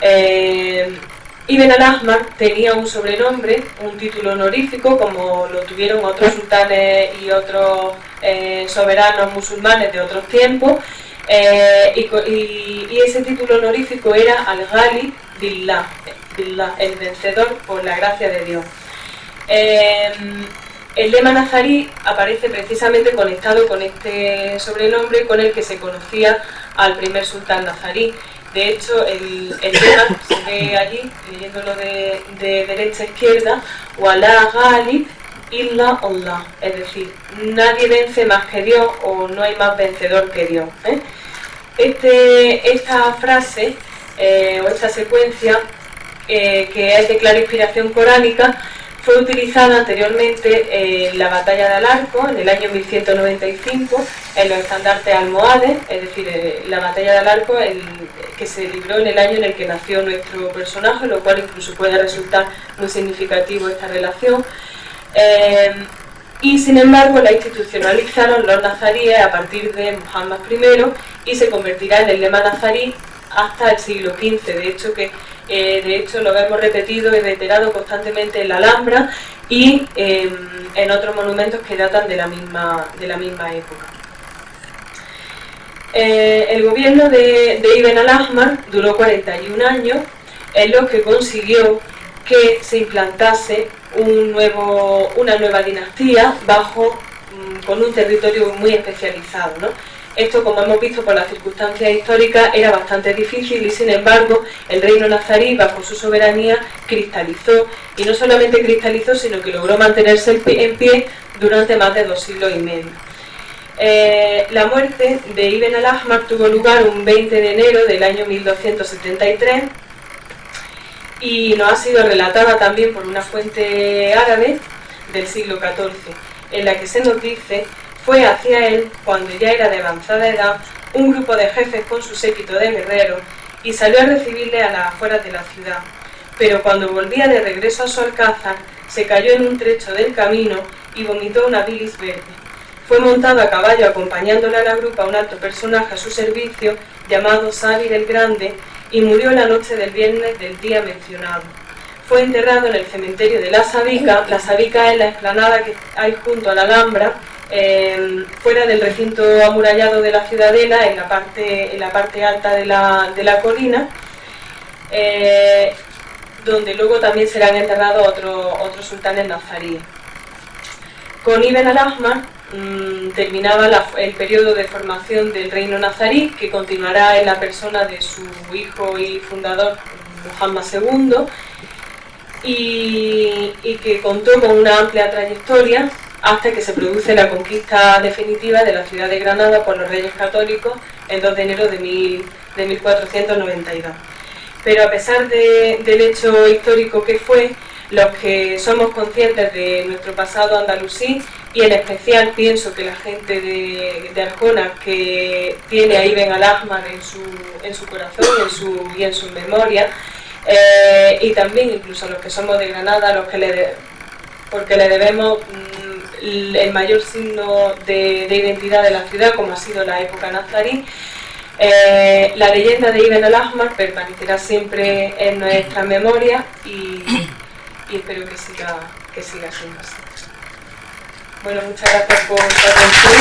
Ibn al-Ahmar tenía un sobrenombre, un título honorífico, como lo tuvieron otros sultanes y otros soberanos musulmanes de otros tiempos, y ese título honorífico era al-Ghalib Billah, el vencedor por la gracia de Dios. El lema nazarí aparece precisamente conectado con este sobrenombre con el que se conocía al primer sultán nazarí. De hecho, el lema se ve allí, leyéndolo de derecha a izquierda, Wala Ghalib illa Allah, es decir, nadie vence más que Dios o no hay más vencedor que Dios. Esta frase o esta secuencia, que es de clara inspiración coránica, fue utilizada anteriormente en la batalla de Alarco, en el año 1195, en los estandartes almohades, es decir, la batalla de Alarco, que se libró en el año en el que nació nuestro personaje, lo cual incluso puede resultar muy significativo esta relación. y sin embargo la institucionalizaron los nazaríes a partir de Muhammad I y se convertirá en el lema nazarí hasta el siglo XV. De hecho lo vemos repetido y reiterado constantemente en la Alhambra y en otros monumentos que datan de la misma época. El gobierno de Ibn al-Ahmar duró 41 años, en lo que consiguió que se implantase una nueva dinastía con un territorio muy especializado, ¿no? Esto, como hemos visto por las circunstancias históricas, era bastante difícil y sin embargo el reino nazarí bajo su soberanía cristalizó, y no solamente cristalizó sino que logró mantenerse en pie durante más de 2 siglos y medio. La muerte de Ibn al-Ahmar tuvo lugar un 20 de enero del año 1273 y nos ha sido relatada también por una fuente árabe del siglo XIV, en la que se nos dice: fue hacia él, cuando ya era de avanzada edad, un grupo de jefes con su séquito de guerreros y salió a recibirle a las afueras de la ciudad, pero cuando volvía de regreso a su alcázar se cayó en un trecho del camino y vomitó una bilis verde. Fue montado a caballo acompañándole a la grupa un alto personaje a su servicio llamado Sabir el Grande y murió la noche del viernes del día mencionado. Fue enterrado en el cementerio de La Sabica. La Sabica es la explanada que hay junto a la Alhambra, fuera del recinto amurallado de la ciudadela, en la parte alta de la colina, donde luego también serán enterrados otros sultanes nazaríes. Con Ibn al-Ahmar terminaba el periodo de formación del reino nazarí, que continuará en la persona de su hijo y fundador Muhammad II, y que contó con una amplia trayectoria hasta que se produce la conquista definitiva de la ciudad de Granada por los Reyes Católicos el 2 de enero de 1492. Pero a pesar del hecho histórico que fue, los que somos conscientes de nuestro pasado andalusí, y en especial pienso que la gente de Arjona, que tiene a Ibn al-Ahmar en su corazón y en su memoria, y también incluso los que somos de Granada, porque le debemos el mayor signo de identidad de la ciudad, como ha sido la época nazarí, la leyenda de Ibn al-Ahmar permanecerá siempre en nuestra memoria y espero que siga siendo así. Bueno, muchas gracias por su atención.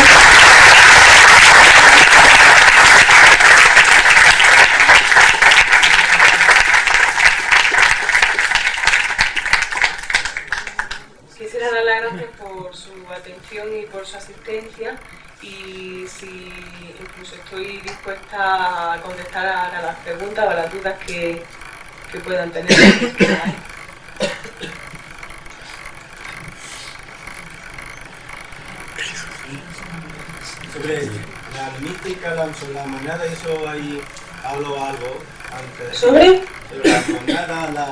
Quisiera dar las gracias por su atención y por su asistencia, y si incluso estoy dispuesta a contestar a las preguntas o a las dudas que puedan tener. Sobre la mística, sobre la moneda, eso ahí hablo algo antes. ¿Sobre? Sobre la moneda, la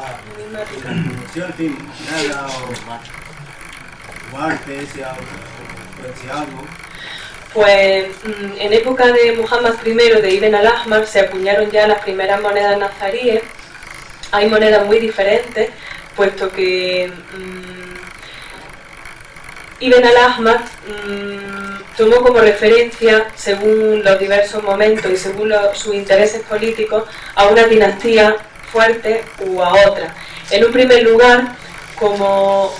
función, en fin, moneda o guantes, si algo. Pues en época de Muhammad I de Ibn al-Ahmar se acuñaron ya las primeras monedas nazaríes. Hay monedas muy diferentes, puesto que Ibn al-Ahmar tomó como referencia, según los diversos momentos y según sus intereses políticos, a una dinastía fuerte u a otra. En un primer lugar, como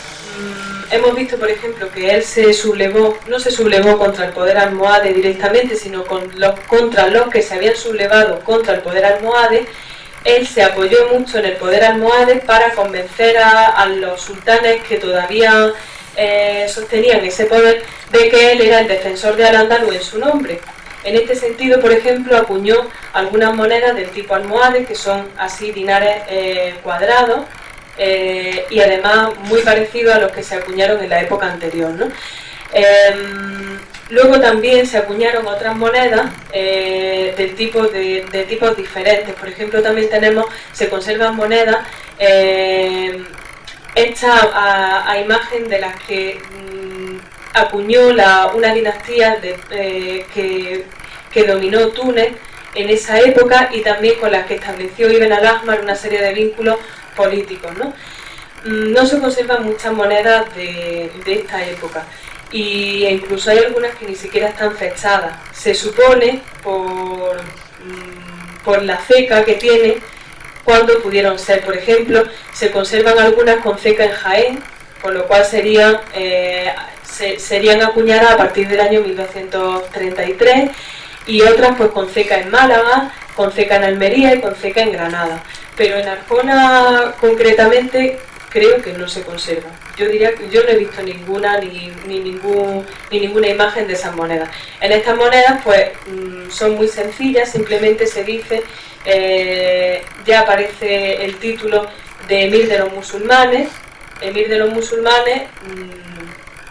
hemos visto, por ejemplo, que él no se sublevó contra el poder almohade directamente, sino contra los que se habían sublevado contra el poder almohade. Él se apoyó mucho en el poder almohade para convencer a los sultanes que todavía sostenían ese poder de que él era el defensor de Al-Ándalus en su nombre. En este sentido, por ejemplo, acuñó algunas monedas del tipo almohade, que son así dinares cuadrados, y además muy parecidos a los que se acuñaron en la época anterior, ¿no? Luego también se acuñaron otras monedas de tipos diferentes. Por ejemplo, también se conservan monedas hechas a imagen de las que acuñó una dinastía que dominó Túnez en esa época, y también con las que estableció Ibn al-Ahmar una serie de vínculos políticos, ¿no? No se conservan muchas monedas de esta época. e incluso hay algunas que ni siquiera están fechadas. Se supone, por la ceca que tiene, cuándo pudieron ser. Por ejemplo, se conservan algunas con ceca en Jaén, con lo cual serían acuñadas a partir del año 1233, y otras pues con ceca en Málaga, con ceca en Almería y con ceca en Granada. Pero en Arjona concretamente creo que no se conserva. Yo diría que yo no he visto ninguna ni ninguna imagen de esas monedas. En estas monedas pues son muy sencillas, simplemente se dice, ya aparece el título de Emir de los musulmanes,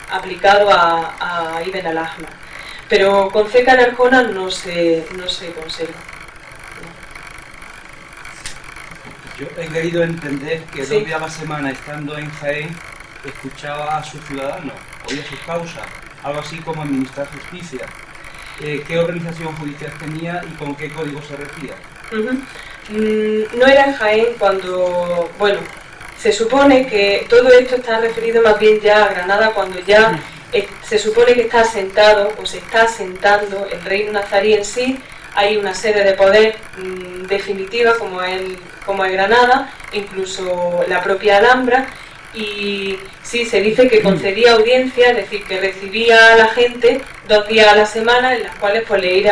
aplicado a Ibn al-Ahmar. Pero con ceca en Arjona no se conserva. Yo he querido entender que Sí. 2 días a la semana, estando en Jaén, escuchaba a sus ciudadanos, oía sus causas, algo así como administrar justicia. ¿Qué organización judicial tenía y con qué código se regía? No era en Jaén cuando... Bueno, se supone que todo esto está referido más bien ya a Granada, cuando ya se supone que está asentado o se está asentando el reino nazarí en sí. Hay una sede de poder definitiva como es Granada, incluso la propia Alhambra, y sí, se dice que concedía audiencia, es decir, que recibía a la gente 2 días a la semana, en las cuales pues le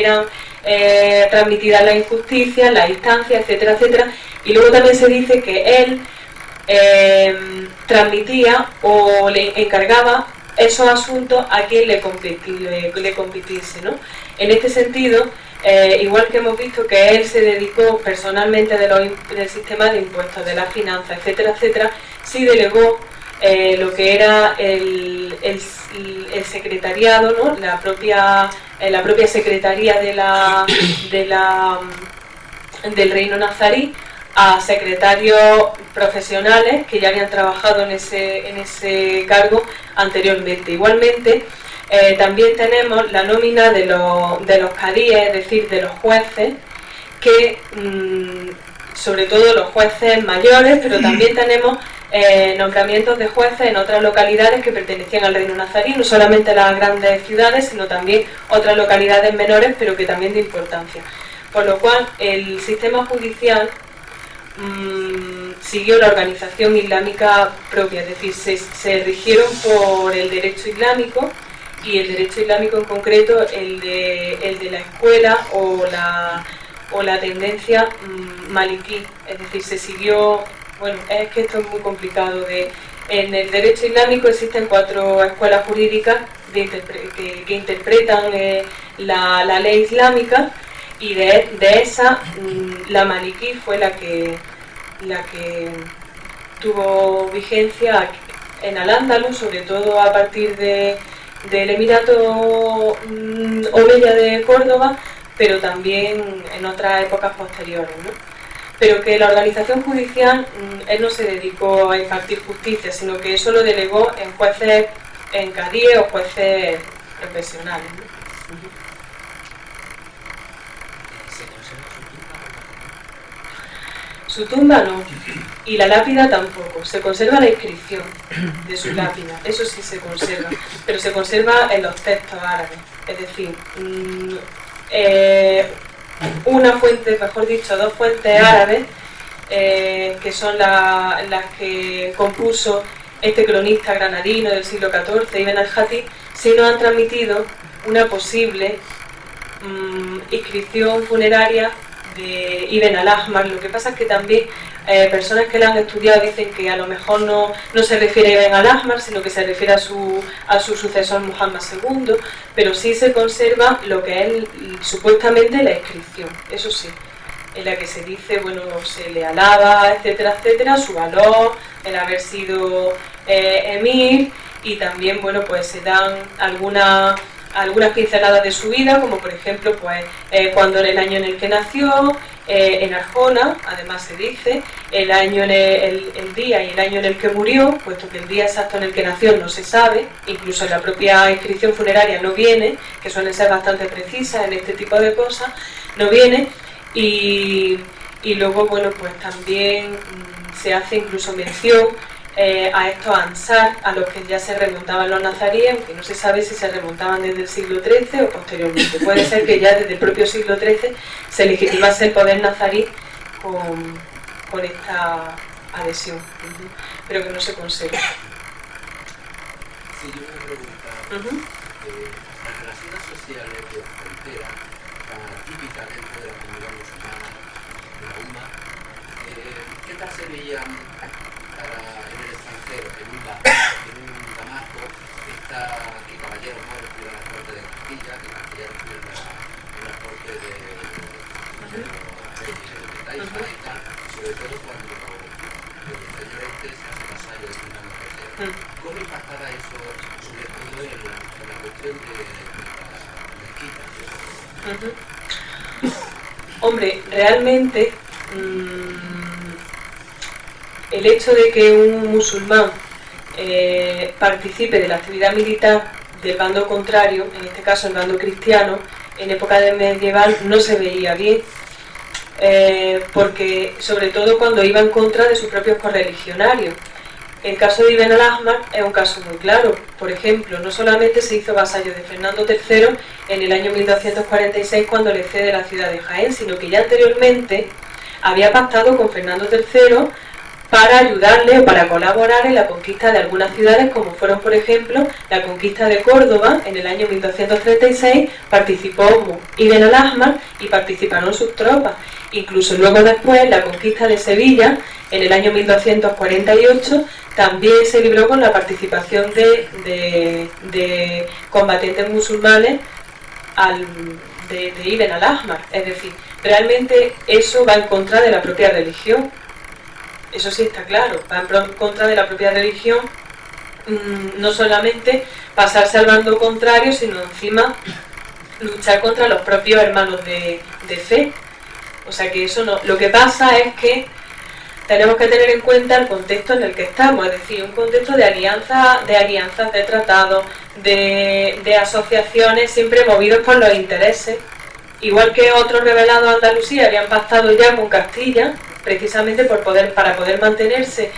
eran transmitidas las injusticias, las instancias, etcétera, etcétera. Y luego también se dice que él transmitía o le encargaba esos asuntos a quien le compitiese, ¿no? En este sentido, igual que hemos visto que él se dedicó personalmente del sistema de impuestos, de las finanzas, etcétera, etcétera, sí delegó lo que era el secretariado, ¿no? La propia secretaría del reino nazarí a secretarios profesionales que ya habían trabajado en ese cargo anteriormente. Igualmente, también tenemos la nómina de los cadíes, es decir, de los jueces, que sobre todo los jueces mayores, pero también tenemos nombramientos de jueces en otras localidades que pertenecían al reino nazarí, no solamente las grandes ciudades, sino también otras localidades menores, pero que también de importancia. Por lo cual, el sistema judicial siguió la organización islámica propia, es decir, se rigieron por el derecho islámico, y el derecho islámico en concreto el de la escuela o la tendencia maliquí, es decir, se siguió. Bueno, es que esto es muy complicado. En el derecho islámico existen 4 escuelas jurídicas que interpretan la ley islámica, y de esa la maliquí fue la que tuvo vigencia en Al-Ándalus, sobre todo a partir del Emirato Omeya de Córdoba, pero también en otras épocas posteriores, ¿no? Pero que la organización judicial, él no se dedicó a impartir justicia, sino que eso lo delegó en jueces, en cadíes o jueces profesionales, ¿no? Su tumba no, y la lápida tampoco. Se conserva la inscripción de su lápida, eso sí se conserva, pero se conserva en los textos árabes. Es decir, una fuente, mejor dicho, 2 fuentes árabes, que son las que compuso este cronista granadino del siglo XIV, Ibn al-Jatib, sí nos han transmitido una posible inscripción funeraria de Ibn al-Ahmar. Lo que pasa es que también personas que la han estudiado dicen que a lo mejor no se refiere a Ibn al-Ahmar, sino que se refiere a su sucesor Muhammad II, pero sí se conserva lo que es supuestamente la inscripción, eso sí, en la que se dice, bueno, se le alaba, etcétera, etcétera, su valor, el haber sido emir, y también, bueno, pues se dan algunas pinceladas de su vida, como por ejemplo, pues cuando en el año en el que nació, en Arjona, además se dice, el día y el año en el que murió, puesto que el día exacto en el que nació no se sabe, incluso en la propia inscripción funeraria no viene, que suelen ser bastante precisas en este tipo de cosas, no viene, y luego, bueno, pues también se hace incluso mención a estos ansar, a los que ya se remontaban los nazaríes, aunque no se sabe si se remontaban desde el siglo XIII o posteriormente. Puede ser que ya desde el propio siglo XIII se legitimase el poder nazarí con esta adhesión, pero que no se conserva. Sí, yo una pregunta. Las relaciones sociales de frontera, tan típicas dentro de la comunidad musulmana, de la UMA, ¿qué tal se veían en el extranjero, en un Damasco, que caballeros moros cuidan la corte de Castilla, que castellanos cuidan la corte de los reyes de Taifa y tal, sobre todo cuando el señor este se hace vasallo de Fernando III? ¿Cómo impactará eso, sobre todo en la cuestión de las mezquitas? Hombre, realmente el hecho de que un musulmán participe de la actividad militar del bando contrario, en este caso el bando cristiano, en época de medieval no se veía bien, porque sobre todo cuando iba en contra de sus propios correligionarios. El caso de Ibn al-Ahmar es un caso muy claro. Por ejemplo, no solamente se hizo vasallo de Fernando III en el año 1246 cuando le cede la ciudad de Jaén, sino que ya anteriormente había pactado con Fernando III para ayudarle o para colaborar en la conquista de algunas ciudades, como fueron, por ejemplo, la conquista de Córdoba en el año 1236, participó Ibn al-Ahmar y participaron sus tropas. Incluso luego después, la conquista de Sevilla, en el año 1248, también se libró con la participación de combatientes musulmanes de Ibn al-Ahmar. Es decir, realmente eso va en contra de la propia religión. Eso sí está claro, va en contra de la propia religión, no solamente pasarse al bando contrario, sino encima luchar contra los propios hermanos de fe. O sea que eso no. Lo que pasa es que tenemos que tener en cuenta el contexto en el que estamos, es decir, un contexto de alianzas, de tratados, de asociaciones, siempre movidos por los intereses. Igual que otros rebelados de Andalucía habían pactado ya con Castilla, precisamente para poder mantenerse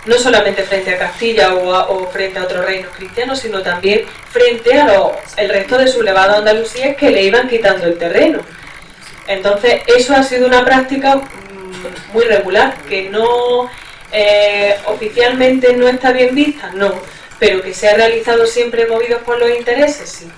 no solamente frente a Castilla o frente a otros reinos cristianos, sino también frente a el resto de sublevados andalusíes que le iban quitando el terreno. Entonces, eso ha sido una práctica muy regular, que no oficialmente no está bien vista, no, pero que se ha realizado siempre movidos por los intereses, sí.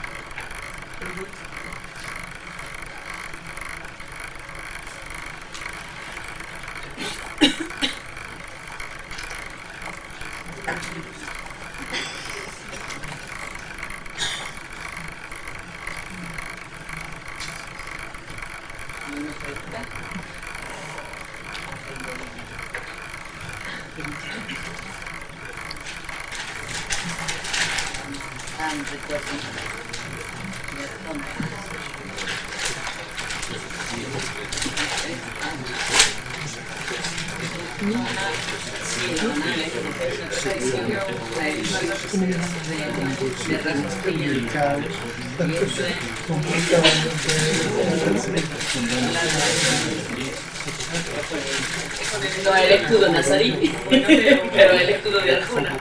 No el escudo nazarí, pero el escudo de Arjona.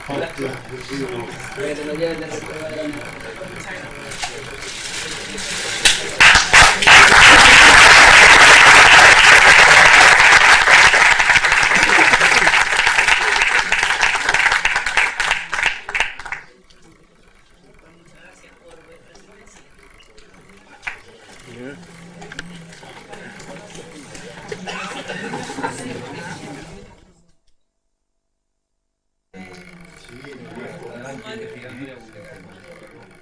Pero lo lleves de recuerdo de la nada.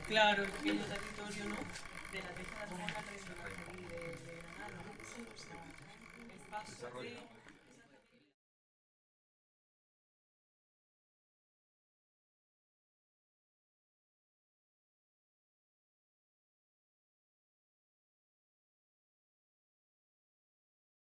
Claro, el pequeño territorio, ¿no? De la década de Granada, de Granada, ¿no? Sí, o sea, el paso de